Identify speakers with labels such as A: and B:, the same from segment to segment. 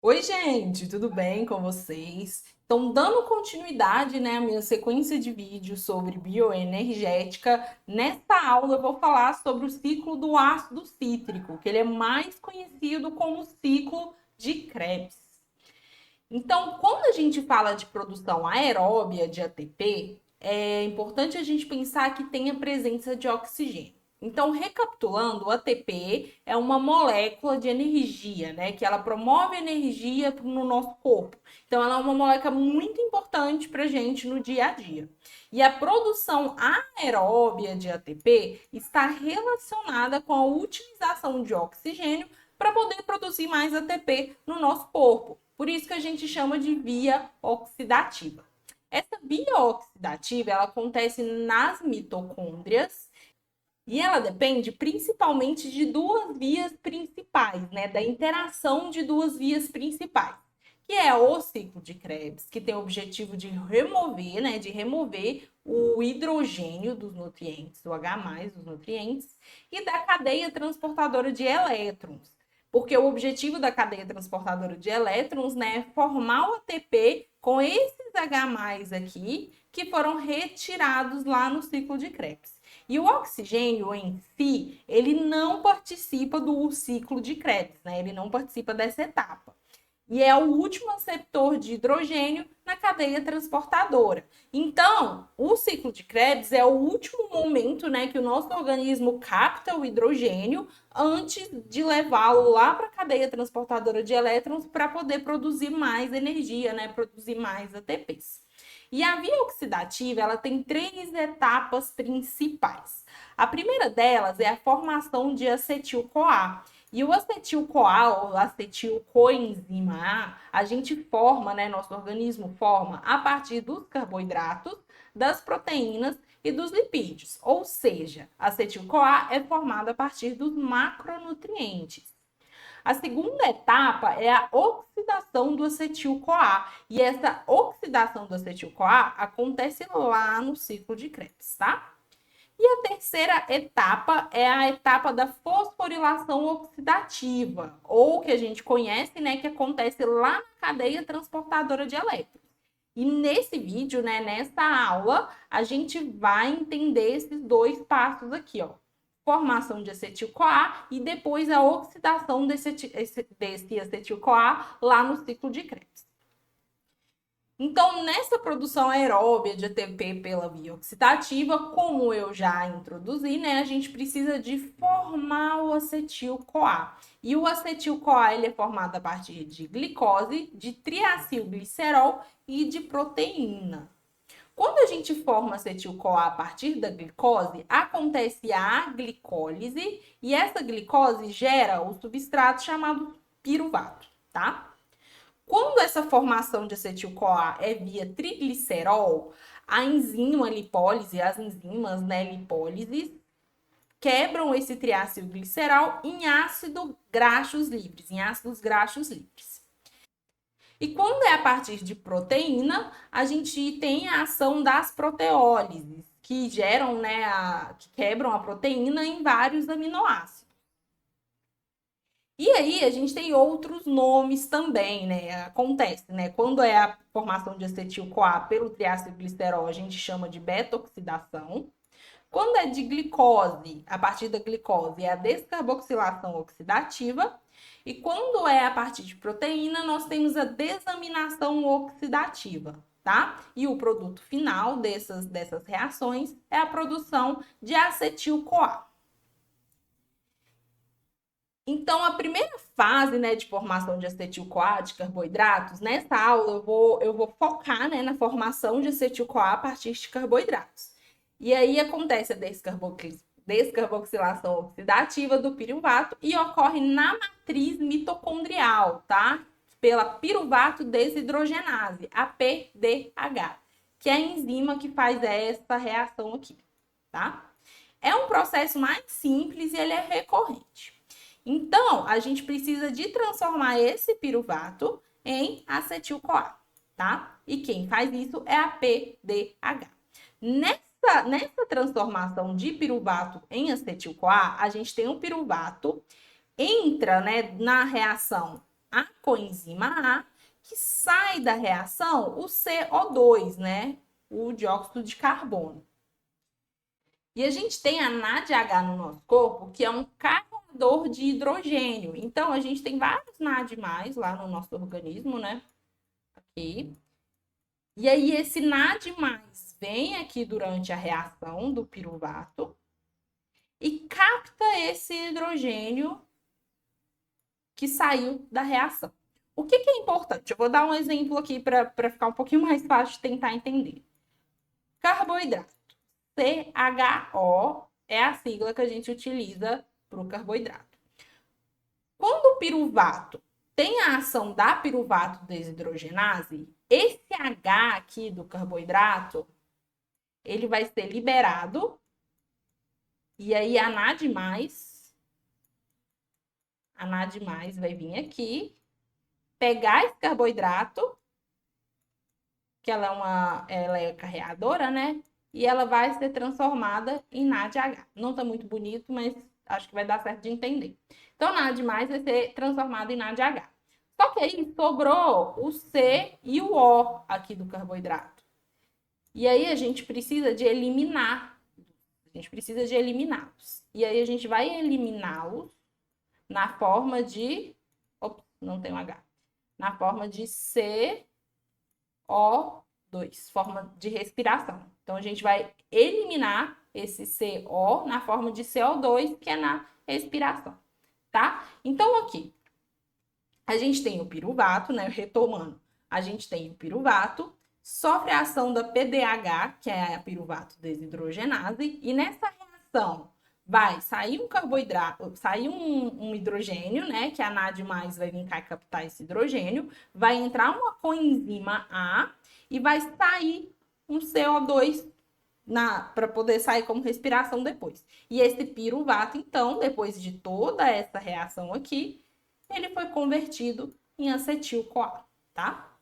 A: Oi, gente, tudo bem com vocês? Então, dando continuidade, né, à minha sequência de vídeos sobre bioenergética, nesta aula eu vou falar sobre o ciclo do ácido cítrico, que ele é mais conhecido como ciclo de Krebs. Então, quando a gente fala de produção aeróbia de ATP, é importante a gente pensar que tem a presença de oxigênio. Então, recapitulando, o ATP é uma molécula de energia, né? Que ela promove energia no nosso corpo. Então, ela é uma molécula muito importante para a gente no dia a dia. E a produção aeróbia de ATP está relacionada com a utilização de oxigênio para poder produzir mais ATP no nosso corpo. Por isso que a gente chama de via oxidativa. Essa via oxidativa ela acontece nas mitocôndrias e ela depende principalmente de duas vias principais, né? Da interação de duas vias principais, que é o ciclo de Krebs, que tem o objetivo de remover, né? De remover o hidrogênio dos nutrientes, o H+, dos nutrientes, e da cadeia transportadora de elétrons. Porque o objetivo da cadeia transportadora de elétrons, né, é formar o ATP com esses H+ aqui, que foram retirados lá no ciclo de Krebs. E o oxigênio em si, ele não participa do ciclo de Krebs, né? Ele não participa dessa etapa. E é o último aceptor de hidrogênio na cadeia transportadora. Então, o ciclo de Krebs é o último momento, né, que o nosso organismo capta o hidrogênio antes de levá-lo lá para a cadeia transportadora de elétrons para poder produzir mais energia, né, produzir mais ATPs. E a via oxidativa, ela tem três etapas principais. A primeira delas é a formação de acetil-CoA. E o acetil-CoA, ou acetil-coenzima A, gente forma, né, nosso organismo forma a partir dos carboidratos, das proteínas e dos lipídios. Ou seja, acetil-CoA é formado a partir dos macronutrientes. A segunda etapa é a oxidação do acetil-CoA. E essa oxidação do acetil-CoA acontece lá no ciclo de Krebs, tá? E a terceira etapa é a etapa da fosforilação oxidativa, ou que a gente conhece, né, que acontece lá na cadeia transportadora de elétrons. E nesse vídeo, né, nessa aula, a gente vai entender esses dois passos aqui, ó. Formação de acetil-CoA e depois a oxidação desse acetil-CoA lá no ciclo de Krebs. Então, nessa produção aeróbia de ATP pela via oxidativa, como eu já introduzi, né, a gente precisa de formar o acetil-CoA. E o acetil-CoA ele é formado a partir de glicose, de triacilglicerol e de proteína. Quando a gente forma acetil-CoA a partir da glicose, acontece a glicólise e essa glicose gera o substrato chamado piruvato, tá? Quando essa formação de acetil-CoA é via triglicerol, a enzima lipólise, as enzimas, né, lipólises, quebram esse triacilglicerol em ácidos graxos livres. E quando é a partir de proteína, a gente tem a ação das proteólises, que geram, né, que quebram a proteína em vários aminoácidos. E aí a gente tem outros nomes também, né? Acontece, né? Quando é a formação de acetil-CoA pelo triacilglicerol, a gente chama de beta-oxidação. Quando é de glicose, a partir da glicose, é a descarboxilação oxidativa. E quando é a partir de proteína, nós temos a desaminação oxidativa, tá? E o produto final dessas reações é a produção de acetil-CoA. Então, a primeira fase, né, de formação de acetil-CoA, de carboidratos, nessa aula eu vou focar, né, na formação de acetil-CoA a partir de carboidratos. E aí acontece a descarboxilação oxidativa do piruvato e ocorre na matriz mitocondrial, tá? Pela piruvato desidrogenase, a PDH, que é a enzima que faz essa reação aqui, tá? É um processo mais simples e ele é recorrente. Então, a gente precisa de transformar esse piruvato em acetil-CoA, tá? E quem faz isso é a PDH. Nessa transformação de piruvato em acetil-CoA, a gente tem um piruvato, entra, né, na reação a coenzima A, que sai da reação o CO2, né? O dióxido de carbono. E a gente tem a NADH no nosso corpo, que é um carregador de hidrogênio. Então, a gente tem vários NAD+, lá no nosso organismo, né? Aqui. E aí, esse NAD+, vem aqui durante a reação do piruvato e capta esse hidrogênio que saiu da reação. O que é importante? Eu vou dar um exemplo aqui para ficar um pouquinho mais fácil de tentar entender. Carboidrato. CHO é a sigla que a gente utiliza para o carboidrato. Quando o piruvato tem a ação da piruvato desidrogenase, esse H aqui do carboidrato, ele vai ser liberado e aí a NAD+, vai vir aqui, pegar esse carboidrato, que ela é carreadora, né? E ela vai ser transformada em NADH. Não tá muito bonito, mas acho que vai dar certo de entender. Então, NAD+, vai ser transformado em NADH. Só que aí sobrou o C e o O aqui do carboidrato. E aí a gente precisa de eliminar. A gente precisa de eliminá-los. E aí a gente vai eliminá-los na forma de... Ops, não tem um H. Na forma de CO2, forma de respiração. Então, a gente vai eliminar esse CO na forma de CO2, que é na respiração, tá? Então, aqui, a gente tem o piruvato, né? Retomando, a gente tem o piruvato, sofre a ação da PDH, que é a piruvato desidrogenase, e nessa reação vai sair um carboidrato, sair um hidrogênio, né? Que a NAD+ vai vir cá e captar esse hidrogênio, vai entrar uma coenzima A e vai sair um CO2 para poder sair como respiração depois. E esse piruvato, então, depois de toda essa reação aqui, ele foi convertido em acetil-CoA, tá?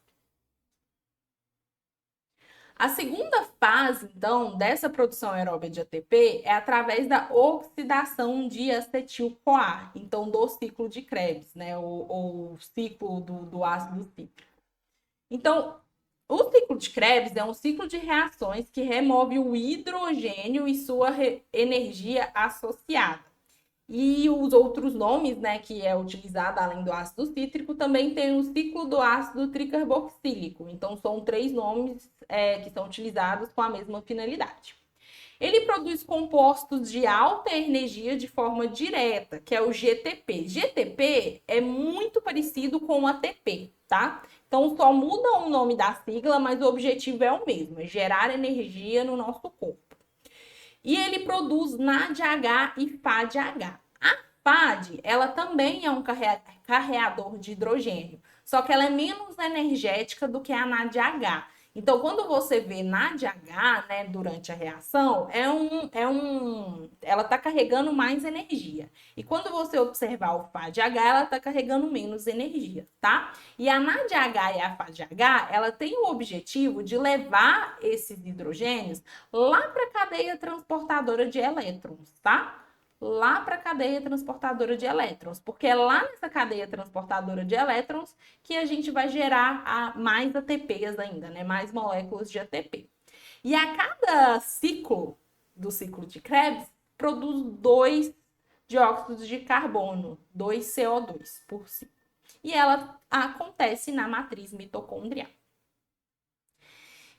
A: A segunda fase, então, dessa produção aeróbica de ATP é através da oxidação de acetil-CoA, então, do ciclo de Krebs, né? Ou ciclo do ácido cítrico. Então, o ciclo de Krebs é um ciclo de reações que remove o hidrogênio e sua energia associada. E os outros nomes, né, que é utilizado além do ácido cítrico, também tem o ciclo do ácido tricarboxílico. Então, são 3 nomes que são utilizados com a mesma finalidade. Ele produz compostos de alta energia de forma direta, que é o GTP. GTP é muito parecido com o ATP, tá? Então, só muda o nome da sigla, mas o objetivo é o mesmo, é gerar energia no nosso corpo. E ele produz NADH e FADH. A FAD, ela também é um carreador de hidrogênio, só que ela é menos energética do que a NADH. Então, quando você vê NADH, né, durante a reação, ela está carregando mais energia. E quando você observar o FADH, ela está carregando menos energia, tá? E a NADH e a FADH, ela tem o objetivo de levar esses hidrogênios lá para a cadeia transportadora de elétrons, tá? Lá para a cadeia transportadora de elétrons, porque é lá nessa cadeia transportadora de elétrons que a gente vai gerar mais ATPs ainda, né? Mais moléculas de ATP. E a cada ciclo do ciclo de Krebs produz 2 dióxidos de carbono, 2 CO2 por ciclo. E ela acontece na matriz mitocondrial.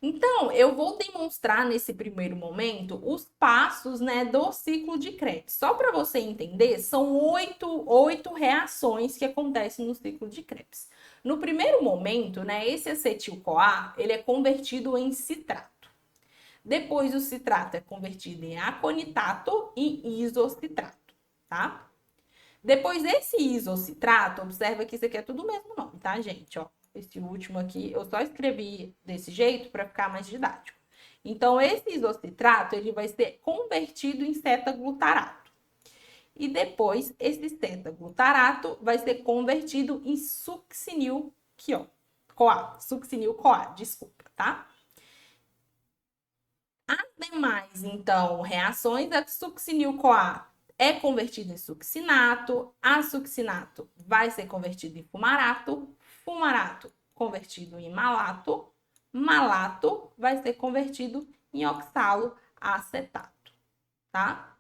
A: Então, eu vou demonstrar nesse primeiro momento os passos, né, do ciclo de Krebs. Só para você entender, são 8 reações que acontecem no ciclo de Krebs. No primeiro momento, né, esse acetil-CoA, ele é convertido em citrato. Depois, o citrato é convertido em aconitato e isocitrato, tá? Depois, esse isocitrato, observa que isso aqui é tudo o mesmo nome, tá, gente? Ó. Esse último aqui, eu só escrevi desse jeito para ficar mais didático. Então, esse isocitrato, ele vai ser convertido em cetaglutarato. E depois, esse cetaglutarato vai ser convertido em succinil-CoA, desculpa, tá? As demais, então, reações, a succinil-CoA é convertido em succinato, a succinato vai ser convertido em fumarato, fumarato convertido em malato, malato vai ser convertido em oxaloacetato, tá?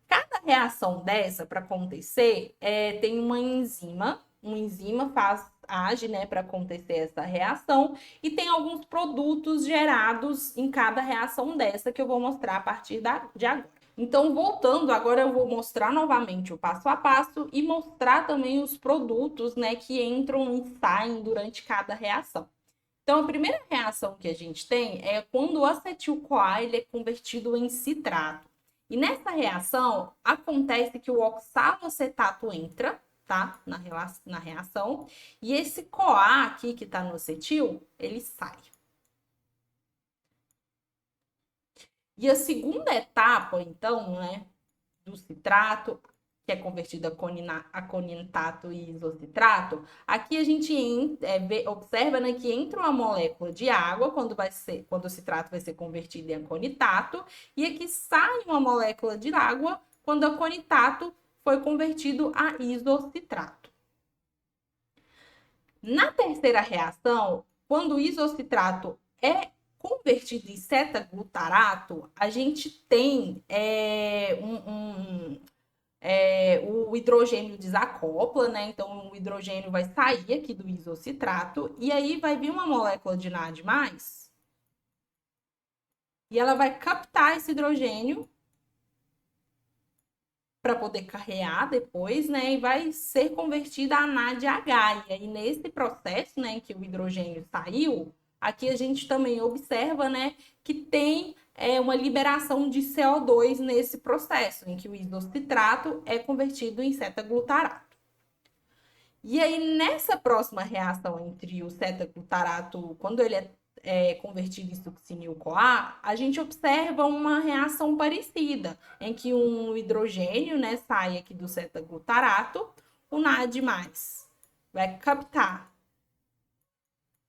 A: Cada reação dessa, para acontecer, tem uma enzima age, né, para acontecer essa reação, e tem alguns produtos gerados em cada reação dessa que eu vou mostrar a partir de agora. Então, voltando, agora eu vou mostrar novamente o passo a passo e mostrar também os produtos, né, que entram e saem durante cada reação. Então, a primeira reação que a gente tem é quando o acetil-CoA ele é convertido em citrato. E nessa reação, acontece que o oxaloacetato entra, tá? Na reação, e esse CoA aqui que está no acetil, ele sai. E a segunda etapa, então, né, do citrato, que é convertido a conitato e isocitrato, aqui a gente observa, né, que entra uma molécula de água quando o citrato vai ser convertido em aconitato, e aqui sai uma molécula de água quando o aconitato foi convertido a isocitrato. Na terceira reação, quando o isocitrato é convertido em cetaglutarato, a gente tem o hidrogênio desacopla, né? Então, o hidrogênio vai sair aqui do isocitrato e aí vai vir uma molécula de NAD+, e ela vai captar esse hidrogênio para poder carrear depois, né? E vai ser convertida a NADH. E aí, nesse processo, né, em que o hidrogênio saiu, aqui a gente também observa, né, que tem uma liberação de CO2 nesse processo, em que o isocitrato é convertido em cetaglutarato. E aí, nessa próxima reação entre o cetaglutarato, quando ele é convertido em succinil-CoA, a gente observa uma reação parecida, em que um hidrogênio, né, sai aqui do cetaglutarato, o NAD+, vai captar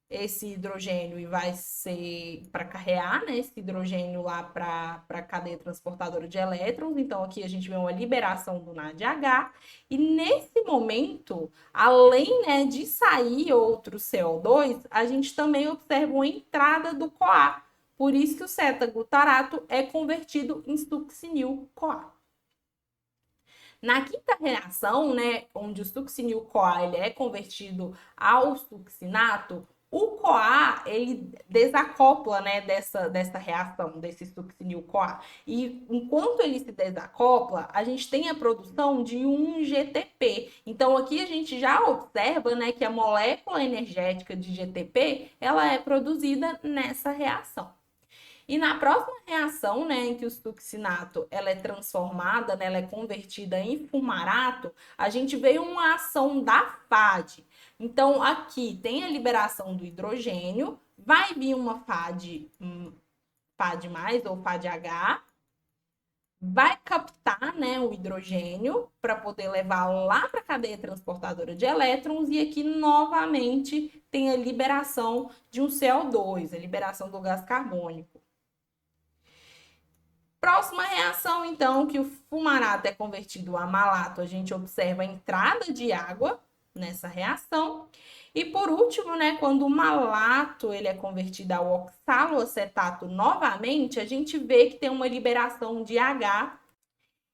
A: esse hidrogênio e vai ser para carrear, né, esse hidrogênio lá para a cadeia transportadora de elétrons. Então, aqui a gente vê uma liberação do NADH. E nesse momento, além, né, de sair outro CO2, a gente também observa uma entrada do CoA. Por isso que o cetaglutarato é convertido em succinil-CoA. Na quinta reação, né, onde o succinil-CoA ele é convertido ao succinato, o CoA ele desacopla, né, dessa reação, desse succinil-CoA. E enquanto ele se desacopla, a gente tem a produção de um GTP. Então aqui a gente já observa, né, que a molécula energética de GTP ela é produzida nessa reação. E na próxima reação, né, em que o succinato ela é transformada, né, ela é convertida em fumarato, a gente vê uma ação da FAD. Então, aqui tem a liberação do hidrogênio, vai vir uma FAD, FAD+, ou FADH, vai captar, né, o hidrogênio para poder levar lá para a cadeia transportadora de elétrons, e aqui novamente tem a liberação de um CO2, a liberação do gás carbônico. Próxima reação, então, que o fumarato é convertido a malato, a gente observa a entrada de água nessa reação. E por último, né, quando o malato ele é convertido ao oxaloacetato novamente, a gente vê que tem uma liberação de H.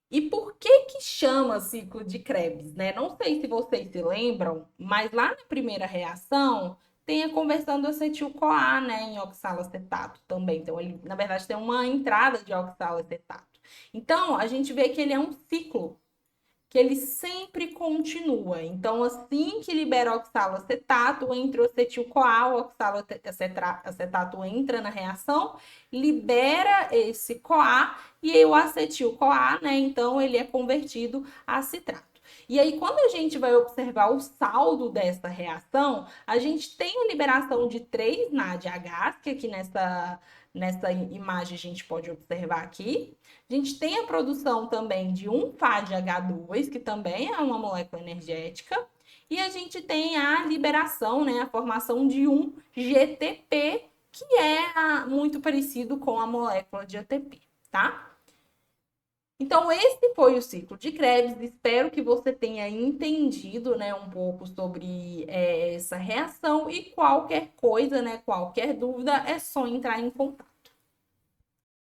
A: E por que que chama ciclo de Krebs, né? Não sei se vocês se lembram, mas lá na primeira reação tem a conversão do acetil-CoA, né, em oxaloacetato também. Então, ele, na verdade, tem uma entrada de oxaloacetato. Então, a gente vê que ele é um ciclo, que ele sempre continua. Então, assim que libera oxaloacetato, entra o acetil-CoA, o oxaloacetato entra na reação, libera esse CoA e o acetil-CoA, né? Então, ele é convertido a citrato. E aí, quando a gente vai observar o saldo dessa reação, a gente tem a liberação de 3 NADHs, que aqui nessa imagem a gente pode observar aqui. A gente tem a produção também de um FADH2, que também é uma molécula energética. E a gente tem a liberação, né, a formação de um GTP, que é muito parecido com a molécula de ATP, tá? Então, esse foi o ciclo de Krebs. Espero que você tenha entendido, né, um pouco sobre essa reação, e qualquer coisa, né, qualquer dúvida, é só entrar em contato.